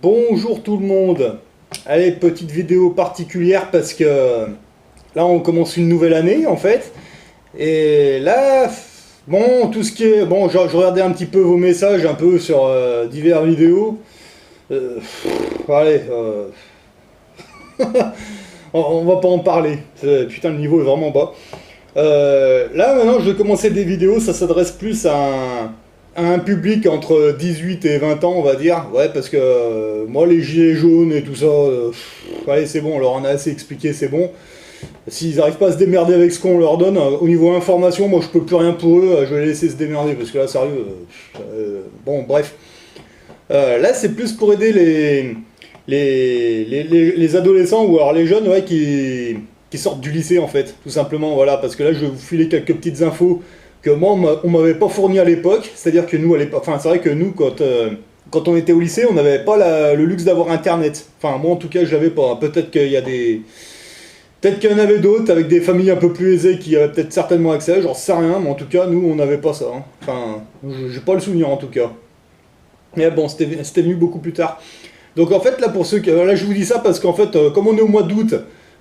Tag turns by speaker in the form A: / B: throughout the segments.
A: Bonjour tout le monde. Allez, petite vidéo particulière parce que là on commence une nouvelle année en fait. Et là, bon, tout ce qui est... Bon, je regardais un petit peu vos messages un peu sur divers vidéos. Allez, on va pas en parler. Putain, le niveau est vraiment bas. Là maintenant je vais commencer des vidéos, ça s'adresse plus à un public entre 18 et 20 ans on va dire, ouais parce que moi les gilets jaunes et tout ça, allez c'est bon, on leur en a assez expliqué, c'est bon. S'ils n'arrivent pas à se démerder avec ce qu'on leur donne, au niveau information, moi je peux plus rien pour eux, je vais les laisser se démerder parce que là sérieux, bon bref. Là c'est plus pour aider les adolescents ou alors les jeunes ouais, qui sortent du lycée en fait, tout simplement, voilà, parce que là je vais vous filer quelques petites infos que moi on m'avait pas fourni à l'époque, c'est-à-dire que nous à l'époque, enfin c'est vrai que nous quand on était au lycée on n'avait pas le luxe d'avoir internet, enfin moi en tout cas je l'avais pas, peut-être qu'il y a des... Peut-être qu'il y en avait d'autres avec des familles un peu plus aisées qui avaient peut-être certainement accès, j'en sais rien, mais en tout cas nous on n'avait pas ça, hein. Enfin j'ai pas le souvenir en tout cas. Mais bon c'était venu beaucoup plus tard. Donc en fait là pour ceux qui... Là je vous dis ça parce qu'en fait comme on est au mois d'août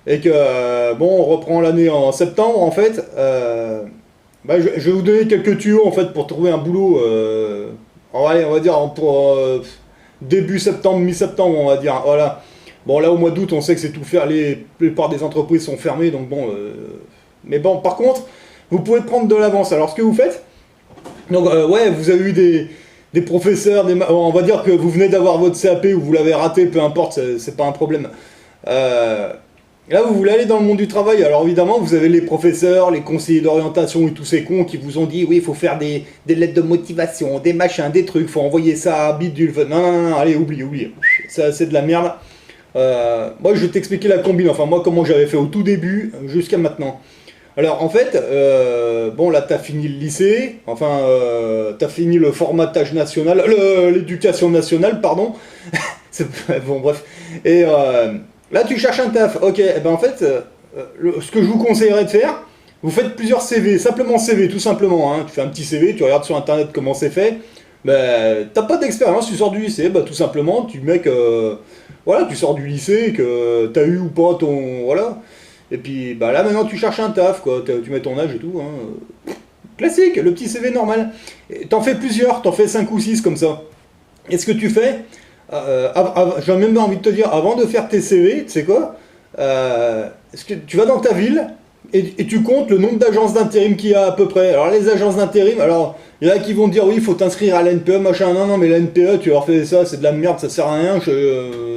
A: et que bon on reprend l'année en septembre en fait, je vais vous donner quelques tuyaux en fait pour trouver un boulot, on va dire pour début septembre, mi-septembre on va dire, voilà. Bon là au mois d'août on sait que c'est tout faire, la plupart des entreprises sont fermées donc bon, mais bon par contre vous pouvez prendre de l'avance. Alors ce que vous faites, donc ouais vous avez eu des professeurs, on va dire que vous venez d'avoir votre CAP ou vous l'avez raté, peu importe, c'est pas un problème. Là, vous voulez aller dans le monde du travail, alors évidemment, vous avez les professeurs, les conseillers d'orientation et tous ces cons qui vous ont dit oui, il faut faire des lettres de motivation, des machins, des trucs, faut envoyer ça à bidule. Non, allez, oublie. Ça, c'est de la merde. Moi, je vais t'expliquer la combine, enfin, moi, comment j'avais fait au tout début jusqu'à maintenant. Alors, en fait, bon, là, t'as fini le lycée, enfin, t'as fini le formatage national, l'éducation nationale, pardon. Bon, bref. Et. Là, tu cherches un taf. Ok, eh ben en fait, ce que je vous conseillerais de faire, vous faites plusieurs CV, simplement CV, tout simplement. Hein. Tu fais un petit CV, tu regardes sur internet comment c'est fait. Ben, t'as pas d'expérience, tu sors du lycée, bah tout simplement, tu mec, voilà, tu sors du lycée, que t'as eu ou pas ton, voilà. Et puis, bah là maintenant tu cherches un taf, quoi. Tu mets ton âge et tout. Hein. Classique, le petit CV normal. T'en fais plusieurs, t'en fais 5 ou 6 comme ça. Et ce que tu fais, j'ai même envie de te dire, avant de faire tes CV, tu sais quoi, est-ce que tu vas dans ta ville et tu comptes le nombre d'agences d'intérim qu'il y a à peu près. Alors les agences d'intérim, alors il y en a qui vont dire oui, il faut t'inscrire à l'NPE, machin, non, mais l'NPE, tu leur fais ça, c'est de la merde, ça sert à rien,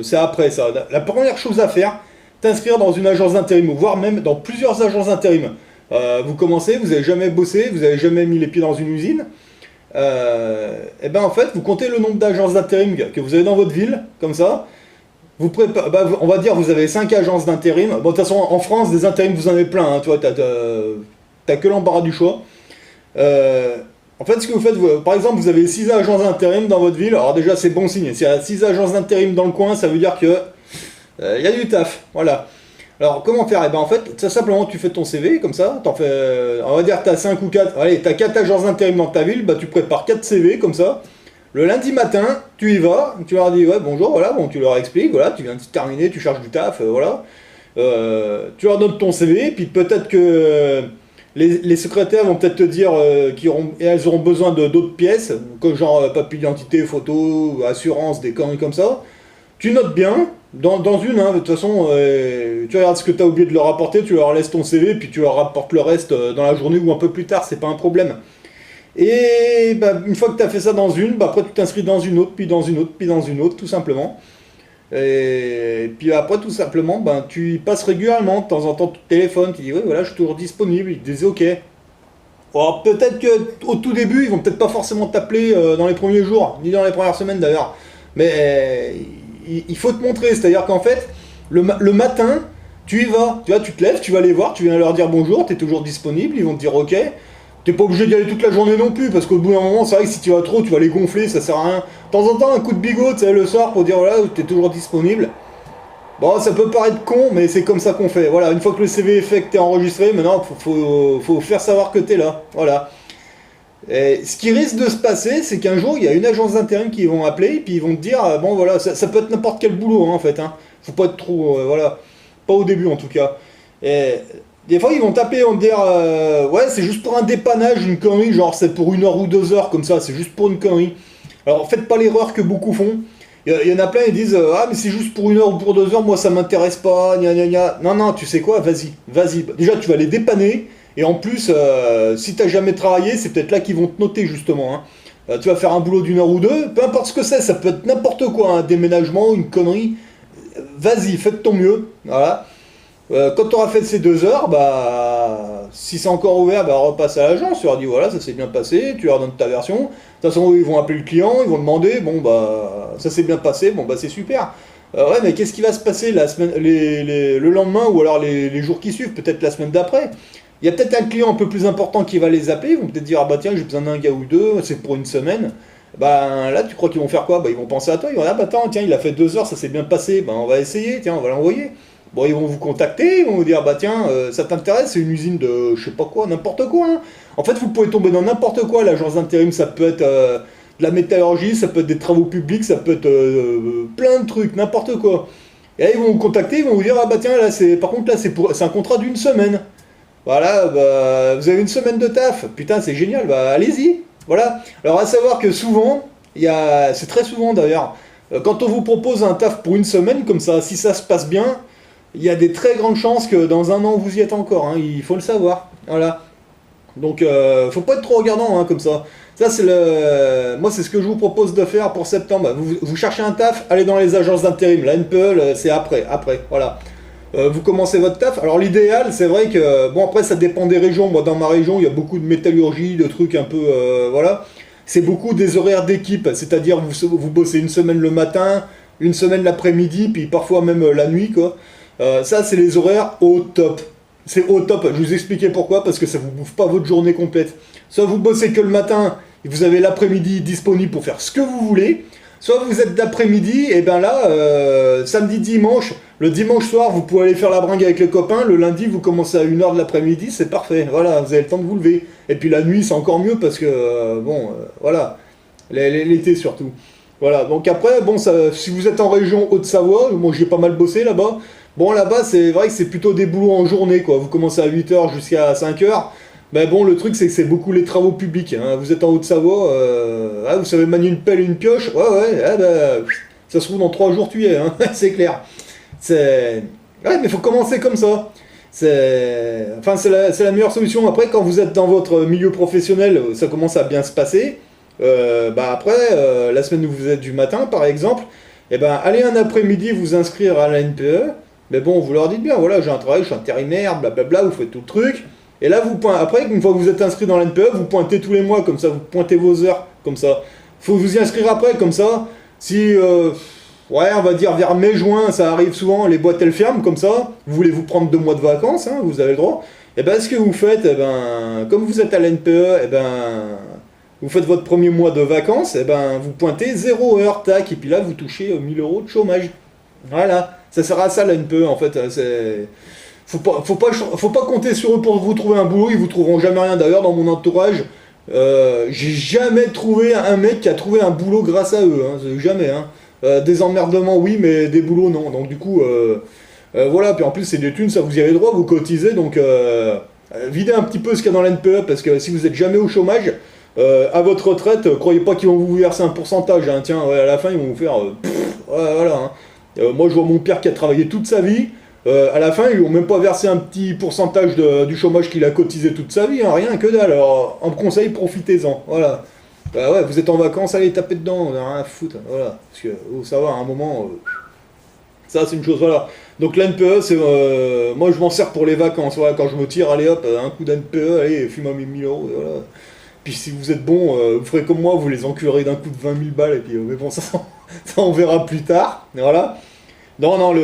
A: c'est après ça. La première chose à faire, t'inscrire dans une agence d'intérim, voire même dans plusieurs agences d'intérim. Vous commencez, vous n'avez jamais bossé, vous n'avez jamais mis les pieds dans une usine. Et ben en fait, vous comptez le nombre d'agences d'intérim que vous avez dans votre ville, comme ça. On va dire vous avez 5 agences d'intérim. Bon, de toute façon, en France, des intérims, vous en avez plein. Hein, tu vois, t'as que l'embarras du choix. En fait, ce que vous faites, par exemple, vous avez 6 agences d'intérim dans votre ville. Alors déjà, c'est bon signe. S'il y a 6 agences d'intérim dans le coin, ça veut dire que y a du taf. Voilà. Alors, comment faire? Eh ben, en fait, tout simplement, tu fais ton CV, comme ça, t'en fais, on va dire que t'as 5 ou 4, allez, t'as 4 agences d'intérim dans ta ville, bah, tu prépares 4 CV, comme ça. Le lundi matin, tu y vas, tu leur dis, ouais, bonjour, voilà, bon, tu leur expliques, voilà, tu viens de terminer, tu cherches du taf, voilà. Tu leur donnes ton CV, puis peut-être que les secrétaires vont peut-être te dire elles auront besoin de d'autres pièces, comme genre papier d'identité, photo, assurance, des conneries comme ça. Tu notes bien, dans une, hein, de toute façon, tu regardes ce que tu as oublié de leur apporter, tu leur laisses ton CV, puis tu leur rapportes le reste dans la journée ou un peu plus tard, c'est pas un problème. Et bah, une fois que tu as fait ça dans une, bah, après tu t'inscris dans une autre, puis dans une autre, puis dans une autre, tout simplement. Et puis après, tout simplement, bah, tu y passes régulièrement, de temps en temps, tu téléphones, tu dis, oui, voilà, je suis toujours disponible, ils te disent, ok. Alors peut-être qu'au tout début, ils vont peut-être pas forcément t'appeler dans les premiers jours, ni dans les premières semaines d'ailleurs, mais il faut te montrer, c'est-à-dire qu'en fait, le matin, tu y vas, tu vois, tu te lèves, tu vas les voir, tu viens leur dire bonjour, tu es toujours disponible, ils vont te dire ok. T'es pas obligé d'y aller toute la journée non plus, parce qu'au bout d'un moment, c'est vrai que si tu vas trop, tu vas les gonfler, ça sert à rien. De temps en temps, un coup de bigot, tu sais, le soir, pour dire voilà, t'es toujours disponible. Bon, ça peut paraître con, mais c'est comme ça qu'on fait. Voilà, une fois que le CV est fait, que t'es enregistré, maintenant, faut faire savoir que t'es là. Voilà. Et ce qui risque de se passer, c'est qu'un jour, il y a une agence d'intérim qui vont appeler, et puis ils vont te dire, bon voilà, ça peut être n'importe quel boulot, hein, en fait, hein. Faut pas être trop, voilà, pas au début en tout cas. Et des fois, ils vont taper, ils vont te dire, ouais, c'est juste pour un dépannage, une connerie, genre c'est pour 1 heure ou 2 heures, comme ça, c'est juste pour une connerie. Alors faites pas l'erreur que beaucoup font. Il y en a plein, ils disent, ah mais c'est juste pour 1 heure ou pour 2 heures, moi ça m'intéresse pas, gna gna gna. Non, non, tu sais quoi, vas-y, vas-y. Déjà, tu vas les dépanner. Et en plus, si t'as jamais travaillé, c'est peut-être là qu'ils vont te noter justement, hein. Tu vas faire un boulot d'1 heure ou deux, peu importe ce que c'est, ça peut être n'importe quoi, un déménagement, une connerie. Vas-y, fais de ton mieux. Voilà. Quand tu auras fait ces 2 heures, bah, si c'est encore ouvert, bah, repasse à l'agence. Tu leur dis voilà, ça s'est bien passé, tu leur donnes ta version. De toute façon, ils vont appeler le client, ils vont demander bon, bah, ça s'est bien passé, bon, bah, c'est super. Ouais, mais qu'est-ce qui va se passer la semaine, le lendemain ou alors les jours qui suivent, peut-être la semaine d'après? Il y a peut-être un client un peu plus important qui va les appeler, ils vont peut-être dire ah bah tiens, j'ai besoin d'un gars ou deux, c'est pour une semaine. Bah là, tu crois qu'ils vont faire quoi? Bah ils vont penser à toi, ils vont dire ah bah attends, tiens, il a fait 2 heures, ça s'est bien passé, bah on va essayer, tiens, on va l'envoyer. Bon, ils vont vous contacter, ils vont vous dire bah tiens, ça t'intéresse, c'est une usine de je sais pas quoi, n'importe quoi, hein. En fait, vous pouvez tomber dans n'importe quoi, l'agence d'intérim, ça peut être de la métallurgie, ça peut être des travaux publics, ça peut être plein de trucs, n'importe quoi. Et là, ils vont vous contacter, ils vont vous dire ah bah tiens, là c'est par contre là c'est un contrat d'une semaine. Voilà, bah, vous avez une semaine de taf. Putain, c'est génial, bah allez-y. Voilà. Alors à savoir que souvent, c'est très souvent d'ailleurs, quand on vous propose un taf pour une semaine comme ça, si ça se passe bien, il y a des très grandes chances que dans un an vous y êtes encore, hein, il faut le savoir. Voilà. Donc faut pas être trop regardant, hein, comme ça. Ça c'est moi c'est ce que je vous propose de faire pour septembre. Vous cherchez un taf, allez dans les agences d'intérim. La NPE, c'est après, voilà. Vous commencez votre taf. Alors l'idéal, c'est vrai que, bon après ça dépend des régions. Moi dans ma région, il y a beaucoup de métallurgie, de trucs un peu, voilà. C'est beaucoup des horaires d'équipe, c'est-à-dire vous bossez une semaine le matin, une semaine l'après-midi, puis parfois même la nuit, quoi. Ça, c'est les horaires au top. C'est au top. Je vais vous expliquer pourquoi, parce que ça vous bouffe pas votre journée complète. Soit vous bossez que le matin, et vous avez l'après-midi disponible pour faire ce que vous voulez, soit vous êtes d'après-midi, et ben là, samedi, dimanche, le dimanche soir, vous pouvez aller faire la bringue avec les copains, le lundi, vous commencez à 1 heure de l'après-midi, c'est parfait, voilà, vous avez le temps de vous lever. Et puis la nuit, c'est encore mieux, parce que, voilà, l'été surtout. Voilà, donc après, bon, si vous êtes en région Haute-Savoie, moi j'ai pas mal bossé là-bas, bon là-bas c'est vrai que c'est plutôt des boulots en journée, quoi, vous commencez à 8 heures jusqu'à 5 heures. Mais bon, le truc, c'est que c'est beaucoup les travaux publics, hein. Vous êtes en Haute-Savoie, vous savez manier une pelle et une pioche, ouais, ah bah, ça se trouve dans 3 jours tu y es, hein. C'est clair. Ouais, mais il faut commencer comme ça. Enfin, c'est la meilleure solution. Après, quand vous êtes dans votre milieu professionnel, ça commence à bien se passer. Bah après, la semaine où vous êtes du matin, par exemple, eh ben, allez un après-midi vous inscrire à la NPE. Mais bon, vous leur dites bien, voilà, j'ai un travail, je suis intérimaire, blablabla, vous faites tout le truc. Et là, après, une fois que vous êtes inscrit dans la NPE, vous pointez tous les mois, comme ça, vous pointez vos heures, comme ça. Faut vous y inscrire après, comme ça. Si, ouais, on va dire vers mai-juin, ça arrive souvent, les boîtes elles ferment, comme ça. Vous voulez vous prendre 2 mois de vacances, hein, vous avez le droit. Et ben, ce que vous faites, eh ben, comme vous êtes à la NPE, eh ben, vous faites votre premier mois de vacances, et ben vous pointez 0 heure, tac, et puis là vous touchez 1 000 € de chômage. Voilà, ça sert à ça la NPE en fait. Faut pas compter sur eux pour vous trouver un boulot, ils vous trouveront jamais rien. D'ailleurs, dans mon entourage, j'ai jamais trouvé un mec qui a trouvé un boulot grâce à eux, hein, jamais. Hein. Des emmerdements, oui, mais des boulots, non. Donc du coup, voilà, puis en plus c'est des thunes, ça vous y avez droit, vous cotisez, donc videz un petit peu ce qu'il y a dans la NPE, parce que si vous êtes jamais au chômage, à votre retraite, croyez pas qu'ils vont vous verser un pourcentage, hein. Tiens, ouais, à la fin ils vont vous faire ouais, voilà, hein. Moi je vois mon père qui a travaillé toute sa vie, à la fin ils lui ont même pas versé un petit pourcentage du chômage qu'il a cotisé toute sa vie, hein, rien que dalle. Alors en conseil, profitez-en, voilà. Bah ouais, vous êtes en vacances, allez taper dedans, on a rien à foutre, voilà. Parce que ça va, à un moment, ça c'est une chose, voilà. Donc l'NPE, c'est moi je m'en sers pour les vacances, voilà, quand je me tire, allez hop, un coup d'NPE, allez, fume-moi 1 000 €, et voilà. Puis si vous êtes bon, vous ferez comme moi, vous les enculerez d'un coup de 20 000 balles, et puis mais bon, ça on verra plus tard, voilà. Non, non,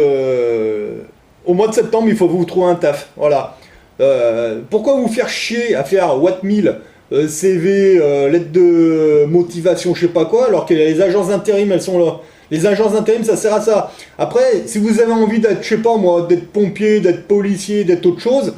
A: au mois de septembre, il faut vous trouver un taf, voilà. Pourquoi vous faire chier à faire Wattmill, CV, lettre de motivation, je sais pas quoi, alors que les agences d'intérim, elles sont là. Les agences d'intérim, ça sert à ça. Après, si vous avez envie d'être, je sais pas moi, d'être pompier, d'être policier, d'être autre chose,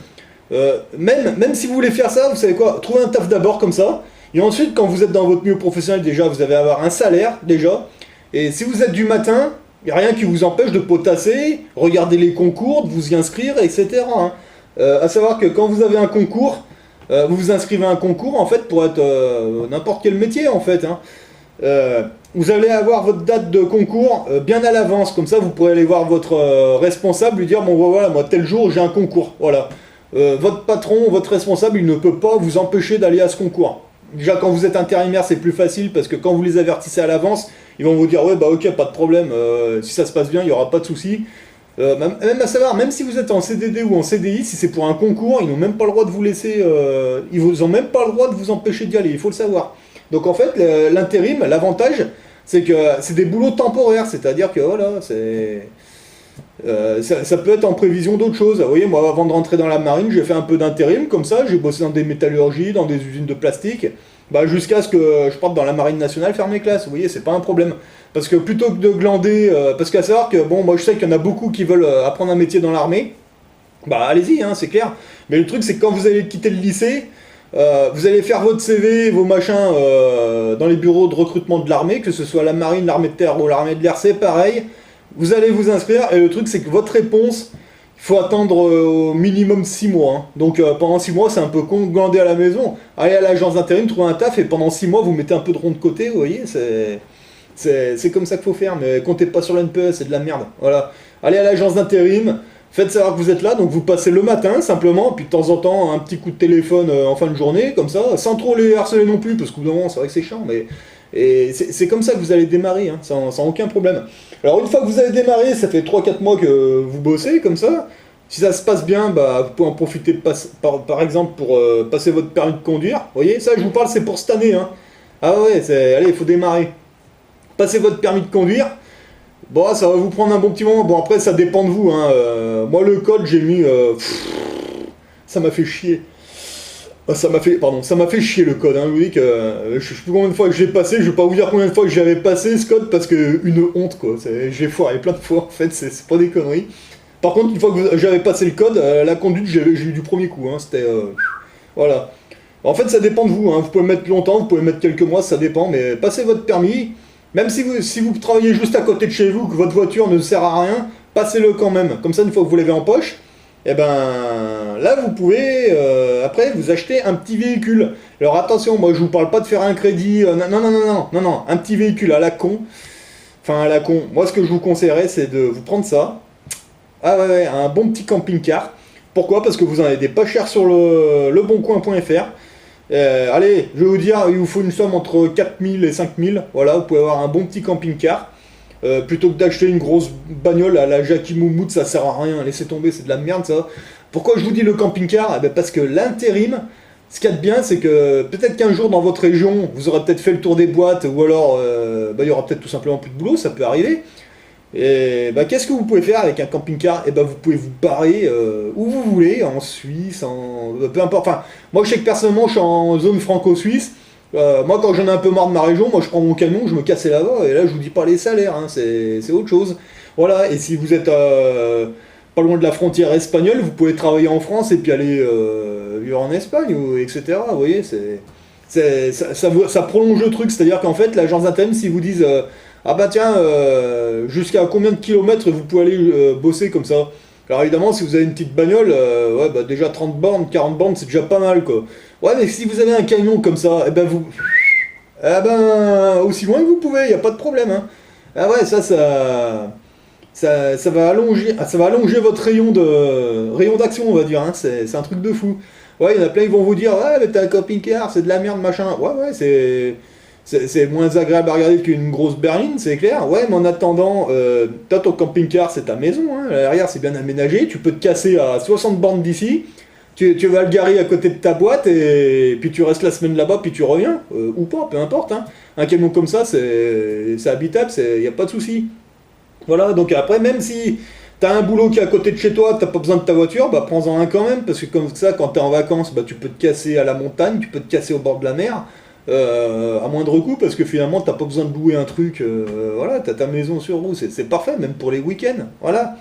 A: même si vous voulez faire ça, vous savez quoi, trouvez un taf d'abord comme ça, Et ensuite, quand vous êtes dans votre milieu professionnel, déjà, vous allez avoir un salaire, déjà. Et si vous êtes du matin, il n'y a rien qui vous empêche de potasser, regarder les concours, de vous y inscrire, etc. Hein. À savoir que quand vous avez un concours, vous vous inscrivez à un concours, en fait, pour être n'importe quel métier, en fait. Hein. Vous allez avoir votre date de concours bien à l'avance, comme ça vous pourrez aller voir votre responsable, lui dire bon voilà, moi tel jour j'ai un concours, voilà. Votre patron, votre responsable, il ne peut pas vous empêcher d'aller à ce concours. Déjà quand vous êtes intérimaire c'est plus facile parce que quand vous les avertissez à l'avance, ils vont vous dire ouais bah ok pas de problème, si ça se passe bien il n'y aura pas de souci. Même à savoir, même si vous êtes en CDD ou en CDI, si c'est pour un concours, ils n'ont même pas le droit de vous laisser, ils n'ont même pas le droit de vous empêcher d'y aller, il faut le savoir. Donc en fait, l'intérim, l'avantage, c'est que c'est des boulots temporaires, c'est-à-dire que voilà, ça peut être en prévision d'autres choses. Vous voyez, moi, avant de rentrer dans la marine, j'ai fait un peu d'intérim, comme ça, j'ai bossé dans des métallurgies, dans des usines de plastique, bah, jusqu'à ce que je parte dans la marine nationale faire mes classes. Vous voyez, c'est pas un problème. Parce que plutôt que de glander, parce qu'à savoir que, bon, moi je sais qu'il y en a beaucoup qui veulent apprendre un métier dans l'armée, bah allez-y, hein, c'est clair. Mais le truc, c'est que quand vous allez quitter le lycée, vous allez faire votre CV, vos machins dans les bureaux de recrutement de l'armée, que ce soit la marine, l'armée de terre ou l'armée de l'air, c'est pareil. Vous allez vous inscrire et le truc c'est que votre réponse, il faut attendre au minimum 6 mois. Hein. Donc pendant 6 mois c'est un peu con de glander à la maison. Allez à l'agence d'intérim, trouver un taf et pendant 6 mois vous mettez un peu de rond de côté, vous voyez, c'est comme ça qu'il faut faire. Mais comptez pas sur l'NPE, c'est de la merde. Voilà. Allez à l'agence d'intérim. Faites savoir que vous êtes là, donc vous passez le matin simplement, puis de temps en temps un petit coup de téléphone en fin de journée, comme ça, sans trop les harceler non plus, parce qu'au bout d'un moment c'est vrai que c'est chiant, mais et c'est comme ça que vous allez démarrer, hein, sans aucun problème. Alors une fois que vous avez démarré, ça fait 3-4 mois que vous bossez comme ça, si ça se passe bien, bah, vous pouvez en profiter par exemple pour passer votre permis de conduire, vous voyez, ça je vous parle c'est pour cette année, hein. Ah ouais, allez, il faut démarrer. Passez votre permis de conduire. Bon, ça va vous prendre un bon petit moment. Bon, après, ça dépend de vous. Hein. Moi, le code, j'ai mis... ça m'a fait chier. Ça m'a fait chier le code. Hein. Je vous dis que je sais plus combien de fois que j'ai passé. Je vais pas vous dire combien de fois que j'avais passé ce code parce que une honte, quoi. J'ai foiré plein de fois, en fait. C'est pas des conneries. Par contre, une fois que j'avais passé le code, la conduite, j'ai eu du premier coup. Hein. C'était... voilà. En fait, ça dépend de vous. Hein. Vous pouvez mettre longtemps, vous pouvez mettre quelques mois, ça dépend. Mais passez votre permis... Même si vous travaillez juste à côté de chez vous, que votre voiture ne sert à rien, passez-le quand même. Comme ça, une fois que vous l'avez en poche, et ben là, vous pouvez après vous acheter un petit véhicule. Alors attention, moi je vous parle pas de faire un crédit. Non, un petit véhicule à la con. Enfin, à la con. Moi, ce que je vous conseillerais, c'est de vous prendre ça. Ah ouais, un bon petit camping-car. Pourquoi? Parce que vous en avez des pas chers sur leboncoin.fr. Allez, je vais vous dire, il vous faut une somme entre 4000 et 5000. Voilà, vous pouvez avoir un bon petit camping-car. Plutôt que d'acheter une grosse bagnole à la Jackie Moumout, ça sert à rien. Laissez tomber, c'est de la merde ça. Pourquoi je vous dis le camping-car? Eh ben parce que l'intérim, ce qu'il y a de bien, c'est que peut-être qu'un jour dans votre région, vous aurez peut-être fait le tour des boîtes, ou alors il y aura peut-être tout simplement plus de boulot, ça peut arriver. Et bah, qu'est-ce que vous pouvez faire avec un camping-car? Et bah, vous pouvez vous barrer où vous voulez, en Suisse, peu importe. Enfin, moi je sais que personnellement je suis en zone franco-suisse. Moi quand j'en ai un peu marre de ma région, moi je prends mon camion, je me casse là-bas, et là je vous dis pas les salaires, hein, c'est autre chose. Voilà, et si vous êtes pas loin de la frontière espagnole, vous pouvez travailler en France et puis aller vivre en Espagne, etc. Vous voyez, ça prolonge le truc, c'est-à-dire qu'en fait l'agence d'intérim, si vous disent ah bah tiens, jusqu'à combien de kilomètres vous pouvez aller bosser comme ça? Alors évidemment, si vous avez une petite bagnole, ouais, bah déjà 30 bornes, 40 bornes, c'est déjà pas mal quoi. Ouais, mais si vous avez un camion comme ça, et ben vous... Eh ben, aussi loin que vous pouvez, y a pas de problème. Hein. Ah ouais, ça va allonger votre rayon d'action, on va dire. Hein. C'est un truc de fou. Ouais, il y en a plein qui vont vous dire, ouais, mais t'as un camping-car, c'est de la merde, machin. Ouais, c'est moins agréable à regarder qu'une grosse berline, c'est clair. Ouais, mais en attendant, toi, ton camping-car, c'est ta maison. Hein. L'arrière, c'est bien aménagé. Tu peux te casser à 60 bornes d'ici. Tu vas le garer à côté de ta boîte et puis tu restes la semaine là-bas, puis tu reviens. Ou pas, peu importe. Hein. Un camion comme ça, c'est habitable, il n'y a pas de souci. Voilà, donc après, même si t'as un boulot qui est à côté de chez toi, t'as pas besoin de ta voiture, bah prends-en un quand même, parce que comme ça, quand t'es en vacances, bah tu peux te casser à la montagne, tu peux te casser au bord de la mer. À moindre coût parce que finalement t'as pas besoin de louer un truc, voilà, t'as ta maison sur roue, c'est parfait même pour les week-ends, voilà,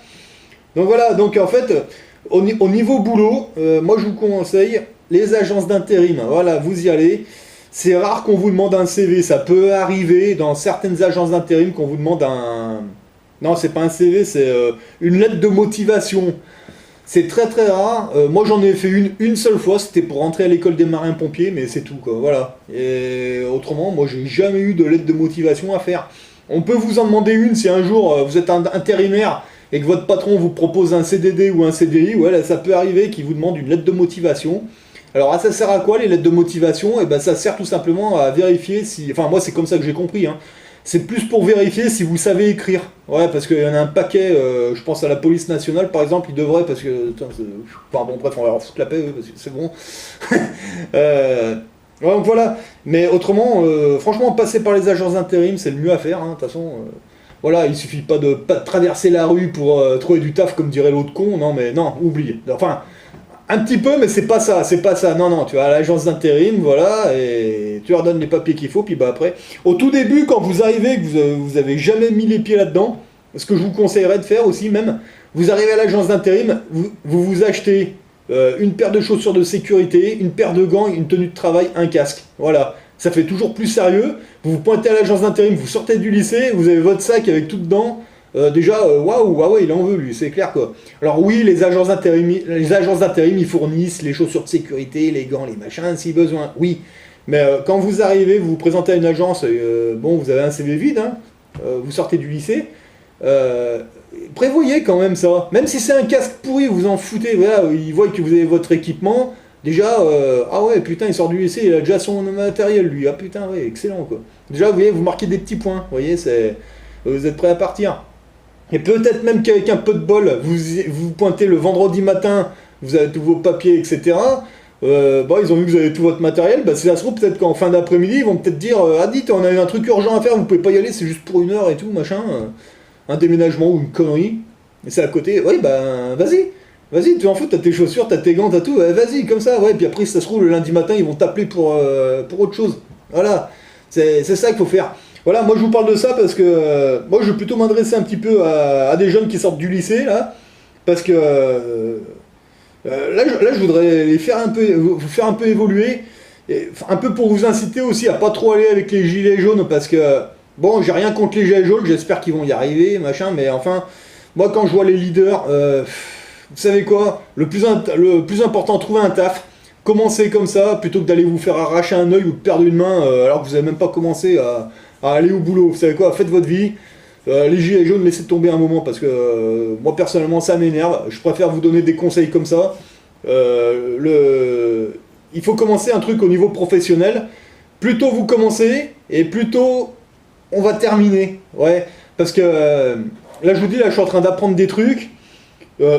A: donc en fait au niveau boulot, moi je vous conseille les agences d'intérim, voilà, vous y allez, c'est rare qu'on vous demande un CV. Ça peut arriver dans certaines agences d'intérim qu'on vous demande un... Non, c'est pas un CV, c'est une lettre de motivation. C'est très très rare. Moi j'en ai fait une seule fois, c'était pour rentrer à l'école des marins-pompiers, mais c'est tout quoi, voilà. Et autrement, moi j'ai jamais eu de lettre de motivation à faire. On peut vous en demander une si un jour vous êtes un intérimaire et que votre patron vous propose un CDD ou un CDI, ouais, là, ça peut arriver qu'il vous demande une lettre de motivation. Alors ça sert à quoi les lettres de motivation? Et ben ça sert tout simplement à vérifier si... Enfin moi c'est comme ça que j'ai compris, hein. C'est plus pour vérifier si vous savez écrire. Ouais, parce qu'il y en a un paquet, je pense à la police nationale par exemple, ils devraient, parce que... Enfin bon, bref, on va leur foutre la paix, parce que c'est bon. Ouais, donc voilà. Mais autrement, franchement, passer par les agences d'intérim, c'est le mieux à faire, hein. De toute façon, voilà, il suffit pas de traverser la rue pour trouver du taf, comme dirait l'autre con. Non, mais non, oubliez. Enfin... Un petit peu, mais c'est pas ça, c'est pas ça. Non, non, tu vas à l'agence d'intérim, voilà, et tu leur donnes les papiers qu'il faut, puis bah après, au tout début, quand vous arrivez, que vous avez jamais mis les pieds là-dedans, ce que je vous conseillerais de faire aussi, même, vous arrivez à l'agence d'intérim, vous achetez une paire de chaussures de sécurité, une paire de gants, une tenue de travail, un casque. Voilà, ça fait toujours plus sérieux. Vous vous pointez à l'agence d'intérim, vous sortez du lycée, vous avez votre sac avec tout dedans. Déjà, waouh, ah ouais, il en veut lui, c'est clair quoi. Alors oui, les agences d'intérim, ils fournissent les chaussures de sécurité, les gants, les machins, si besoin, oui. Mais quand vous arrivez, vous vous présentez à une agence, bon, vous avez un CV vide, hein, vous sortez du lycée, prévoyez quand même ça. Même si c'est un casque pourri, vous en foutez, voilà, ils voient que vous avez votre équipement. Déjà, ah ouais, putain, il sort du lycée, il a déjà son matériel lui, ah putain, ouais, excellent quoi. Déjà, vous voyez, vous marquez des petits points, vous voyez, vous êtes prêt à partir. Et peut-être même qu'avec un peu de bol, vous pointez le vendredi matin, vous avez tous vos papiers, etc. Bah, ils ont vu que vous avez tout votre matériel, bah, si ça se trouve, peut-être qu'en fin d'après-midi, ils vont peut-être dire ah, dites, on a un truc urgent à faire, vous pouvez pas y aller, c'est juste pour 1 heure et tout, machin. Un déménagement ou une connerie. Et c'est à côté, oui, bah, vas-y, tu en fous, t'as tes chaussures, t'as tes gants, t'as tout, vas-y, comme ça, ouais. Puis après, si ça se trouve, le lundi matin, ils vont t'appeler pour autre chose. Voilà, c'est ça qu'il faut faire. Voilà, moi je vous parle de ça parce que moi je vais plutôt m'adresser un petit peu à des jeunes qui sortent du lycée, là, parce que là, je voudrais vous faire un peu évoluer, et, un peu pour vous inciter aussi à pas trop aller avec les gilets jaunes, parce que, bon, j'ai rien contre les gilets jaunes, j'espère qu'ils vont y arriver, machin, mais enfin, moi quand je vois les leaders, vous savez quoi, le plus important, trouver un taf. Commencez comme ça, plutôt que d'aller vous faire arracher un œil ou de perdre une main alors que vous n'avez même pas commencé à aller au boulot. Vous savez quoi, faites votre vie. Les gilets jaunes, laissez tomber un moment parce que moi personnellement ça m'énerve. Je préfère vous donner des conseils comme ça. Il faut commencer un truc au niveau professionnel. Plus tôt vous commencez et plus tôt on va terminer. Ouais, parce que là je vous dis, là je suis en train d'apprendre des trucs.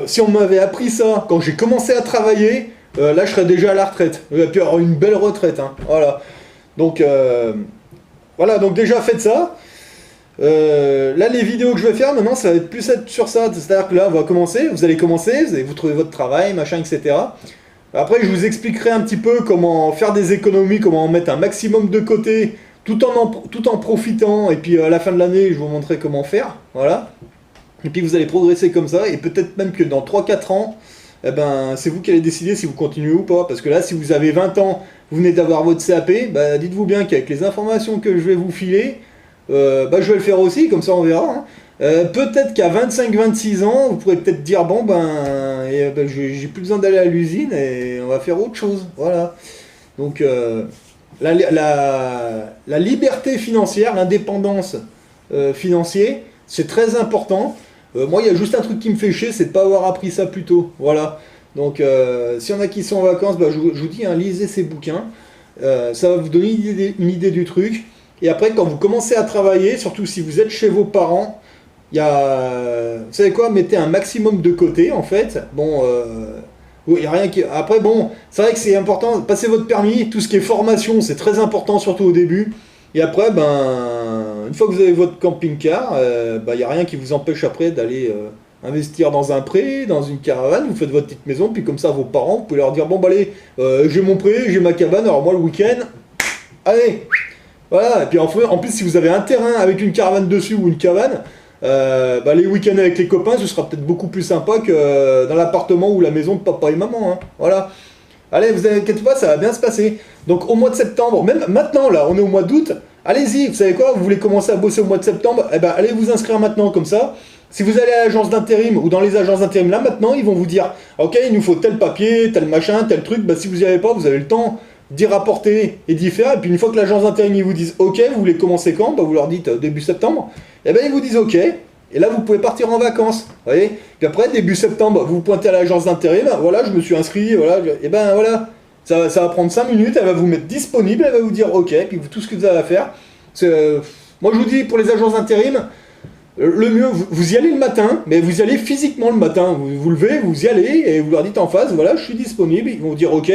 A: Si on m'avait appris ça quand j'ai commencé à travailler, là je serais déjà à la retraite. Et puis avoir une belle retraite, hein. Voilà. Donc voilà, donc déjà faites ça. Là les vidéos que je vais faire maintenant, ça va être plus être sur ça. C'est-à-dire que là on va commencer, vous allez commencer, vous trouver votre travail, machin, etc. Après je vous expliquerai un petit peu comment faire des économies, comment en mettre un maximum de côté, tout en profitant. Et puis à la fin de l'année, je vous montrerai comment faire. Voilà. Et puis vous allez progresser comme ça, et peut-être même que dans 3-4 ans, eh ben, c'est vous qui allez décider si vous continuez ou pas. Parce que là, si vous avez 20 ans, vous venez d'avoir votre CAP, bah, dites-vous bien qu'avec les informations que je vais vous filer, bah, je vais le faire aussi, comme ça on verra. Hein. Peut-être qu'à 25-26 ans, vous pourrez peut-être dire, bon, ben, j'ai plus besoin d'aller à l'usine et on va faire autre chose. Voilà. Donc, la liberté financière, l'indépendance financière, c'est très important. Moi, il y a juste un truc qui me fait chier, c'est de ne pas avoir appris ça plus tôt. Voilà. Donc, s'il y en a qui sont en vacances, bah, je vous dis, hein, lisez ces bouquins. Ça va vous donner une idée du truc. Et après, quand vous commencez à travailler, surtout si vous êtes chez vos parents, il y a... Vous savez quoi? Mettez un maximum de côté, en fait. Bon, il y a rien qui... Après, bon, c'est vrai que c'est important. Passez votre permis. Tout ce qui est formation, c'est très important, surtout au début. Et après, une fois que vous avez votre camping-car, il n'y a rien qui vous empêche après d'aller investir dans un pré, dans une caravane. Vous faites votre petite maison, puis comme ça, vos parents, vous pouvez leur dire, bon, bah allez, j'ai mon pré, j'ai ma cabane, alors moi, le week-end, allez. Voilà, et puis en plus, si vous avez un terrain avec une caravane dessus ou une cabane, les week-ends avec les copains, ce sera peut-être beaucoup plus sympa que dans l'appartement ou la maison de papa et maman. Hein. Voilà. Allez, vous inquiétez pas, ça va bien se passer. Donc au mois de septembre, même maintenant là, on est au mois d'août, allez-y, vous savez quoi, vous voulez commencer à bosser au mois de septembre, eh ben allez vous inscrire maintenant comme ça. Si vous allez à l'agence d'intérim ou dans les agences d'intérim là maintenant, ils vont vous dire, ok, il nous faut tel papier, tel machin, tel truc, bah si vous n'y avez pas, vous avez le temps d'y rapporter et d'y faire, et puis une fois que l'agence d'intérim ils vous disent, ok, vous voulez commencer quand, bah vous leur dites début septembre, et ben ils vous disent ok, et là vous pouvez partir en vacances, vous voyez. Puis après, début septembre, vous pointez à l'agence d'intérim, voilà, je me suis inscrit, voilà, et ben voilà, ça va prendre 5 minutes, elle va vous mettre disponible, elle va vous dire ok, puis tout ce que vous avez à faire, moi je vous dis pour les agences d'intérim, le mieux, vous y allez le matin, mais vous y allez physiquement le matin. Vous levez, vous y allez, et vous leur dites en face, voilà, je suis disponible. Ils vont vous dire ok.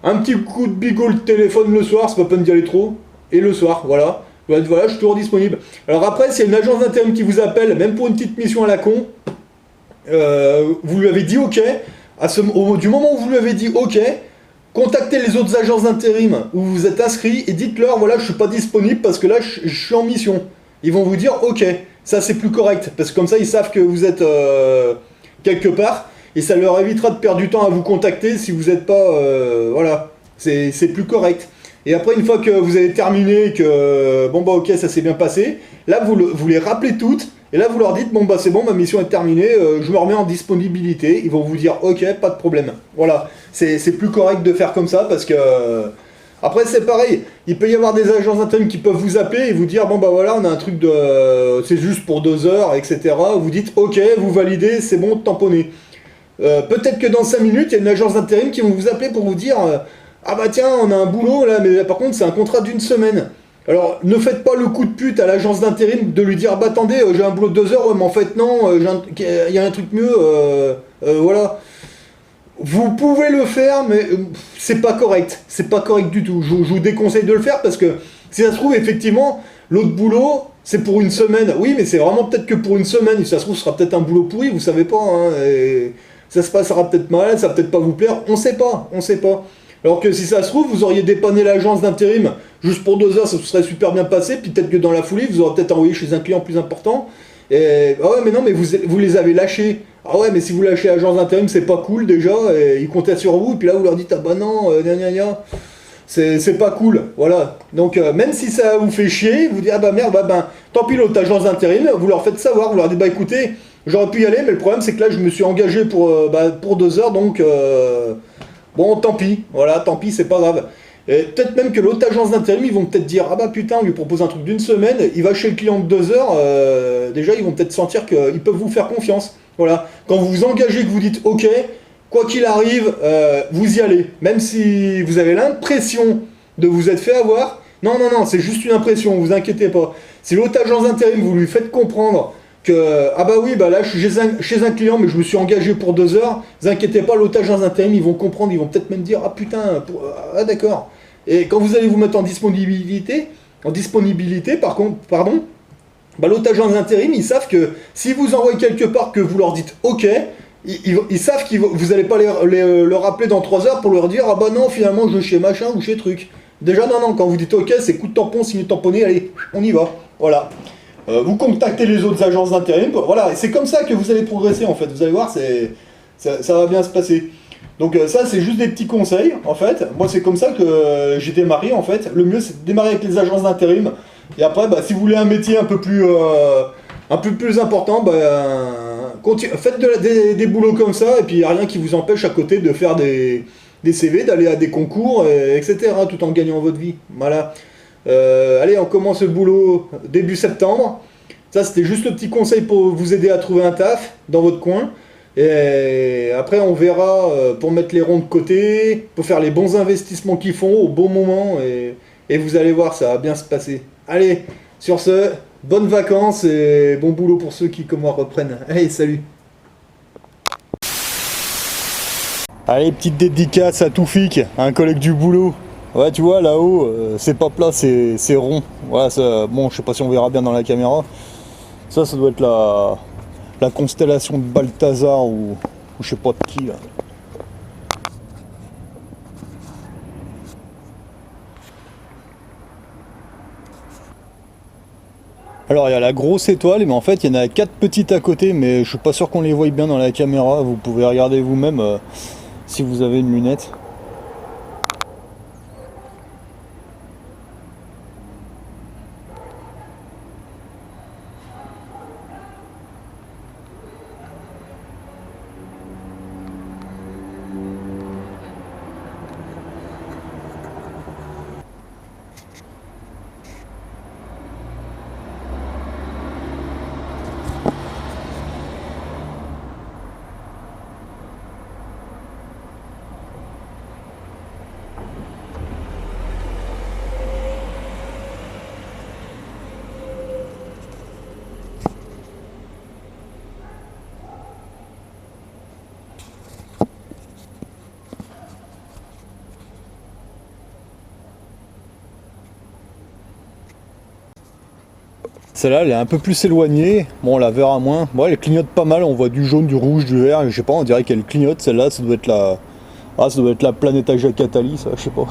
A: Un petit coup de bigot le téléphone le soir, c'est pas peine d'y aller trop. Et le soir, voilà. Voilà, je suis toujours disponible. Alors après, s'il y a une agence d'intérim qui vous appelle, même pour une petite mission à la con, vous lui avez dit ok. Du moment où vous lui avez dit ok, contactez les autres agences d'intérim où vous êtes inscrit et dites-leur voilà, je suis pas disponible parce que là, je suis en mission. Ils vont vous dire ok. Ça c'est plus correct, parce que comme ça ils savent que vous êtes quelque part, et ça leur évitera de perdre du temps à vous contacter si vous n'êtes pas... voilà, c'est plus correct. Et après, une fois que vous avez terminé, que bon bah ok, ça s'est bien passé, là vous les rappelez toutes, et là vous leur dites bon bah c'est bon, ma mission est terminée, je me remets en disponibilité, ils vont vous dire ok, pas de problème. Voilà, c'est plus correct de faire comme ça, parce que... Après c'est pareil, il peut y avoir des agences d'intérim qui peuvent vous appeler et vous dire bon bah voilà on a un truc de... c'est juste pour 2 heures, etc. Vous dites ok, vous validez, c'est bon, tamponné. Peut-être que dans 5 minutes, il y a une agence d'intérim qui vont vous appeler pour vous dire ah bah tiens, on a un boulot là, mais par contre c'est un contrat d'1 semaine. Alors ne faites pas le coup de pute à l'agence d'intérim de lui dire bah attendez, j'ai un boulot de 2 heures, ouais, mais en fait non, il y a un truc mieux, voilà. Vous pouvez le faire, mais c'est pas correct. C'est pas correct du tout. Je vous déconseille de le faire parce que si ça se trouve, effectivement, l'autre boulot, c'est pour 1 semaine. Oui, mais c'est vraiment peut-être que pour 1 semaine. Si ça se trouve, ce sera peut-être un boulot pourri, vous savez pas. Hein, et ça se passera peut-être mal, ça va peut-être pas vous plaire. On sait pas, on sait pas. Alors que si ça se trouve, vous auriez dépanné l'agence d'intérim juste pour 2 heures, ça se serait super bien passé. Puis peut-être que dans la foulée, vous aurez peut-être envoyé chez un client plus important. Et ah ouais, mais non, mais vous les avez lâchés. Ah ouais, mais si vous lâchez l'agence d'intérim, c'est pas cool déjà, et ils comptaient sur vous, et puis là vous leur dites ah bah non, c'est pas cool, voilà. Donc même si ça vous fait chier, vous dites ah bah merde, bah ben, tant pis l'autre agence d'intérim, vous leur faites savoir, vous leur dites bah écoutez, j'aurais pu y aller, mais le problème c'est que là je me suis engagé pour 2 heures, donc bon tant pis, voilà, tant pis, c'est pas grave. Et peut-être même que l'autre agence d'intérim, ils vont peut-être dire ah bah putain, on lui propose un truc d'1 semaine, il va chez le client de 2 heures, déjà ils vont peut-être sentir qu'ils peuvent vous faire confiance. Voilà, quand vous vous engagez, que vous dites ok, quoi qu'il arrive, vous y allez. Même si vous avez l'impression de vous être fait avoir, non, c'est juste une impression, vous inquiétez pas. Si l'autre agence d'intérim, vous lui faites comprendre que ah bah oui, bah là je suis chez un client, mais je me suis engagé pour 2 heures, vous inquiétez pas, l'autre agence d'intérim, ils vont comprendre, ils vont peut-être même dire ah putain, ah d'accord. Et quand vous allez vous mettre en disponibilité, par contre, pardon, bah, l'autre agence d'intérim, ils savent que si vous envoyez quelque part que vous leur dites ok, ils savent que vous n'allez pas leur rappeler dans 3 heures pour leur dire ah bah non, finalement je vais chez machin ou chez truc. Déjà non, quand vous dites ok, c'est coup de tampon, signe tamponné, allez, on y va. Voilà. Vous contactez les autres agences d'intérim, voilà, et c'est comme ça que vous allez progresser en fait, vous allez voir, ça va bien se passer. Donc ça c'est juste des petits conseils en fait, moi c'est comme ça que j'ai démarré en fait, le mieux c'est de démarrer avec les agences d'intérim, et après bah, si vous voulez un métier un peu plus important, bah, faites des boulots comme ça, et puis il n'y a rien qui vous empêche à côté de faire des CV, d'aller à des concours, etc. tout en gagnant votre vie, voilà. Allez, on commence le boulot début septembre. Ça, c'était juste le petit conseil pour vous aider à trouver un taf dans votre coin. Et après, on verra pour mettre les ronds de côté, pour faire les bons investissements qu'ils font au bon moment. Et vous allez voir, ça va bien se passer. Allez, sur ce, bonnes vacances et bon boulot pour ceux qui, comme moi, reprennent. Allez, salut! Allez, petite dédicace à Toufik, un collègue du boulot. Ouais, tu vois, là-haut, c'est pas plat, c'est rond. Voilà, ça, bon, je sais pas si on verra bien dans la caméra. Ça doit être la constellation de Balthazar ou je sais pas de qui, là. Alors, il y a la grosse étoile, mais en fait, il y en a 4 petites à côté, mais je suis pas sûr qu'on les voie bien dans la caméra. Vous pouvez regarder vous-même si vous avez une lunette.
B: Celle-là, elle est un peu plus éloignée. Bon, on la verra moins. Bon, elle clignote pas mal. On voit du jaune, du rouge, du vert. Je sais pas, on dirait qu'elle clignote. Celle-là, ça doit être la... Ah, ça doit être la planète Ajakatali, ça, je sais pas.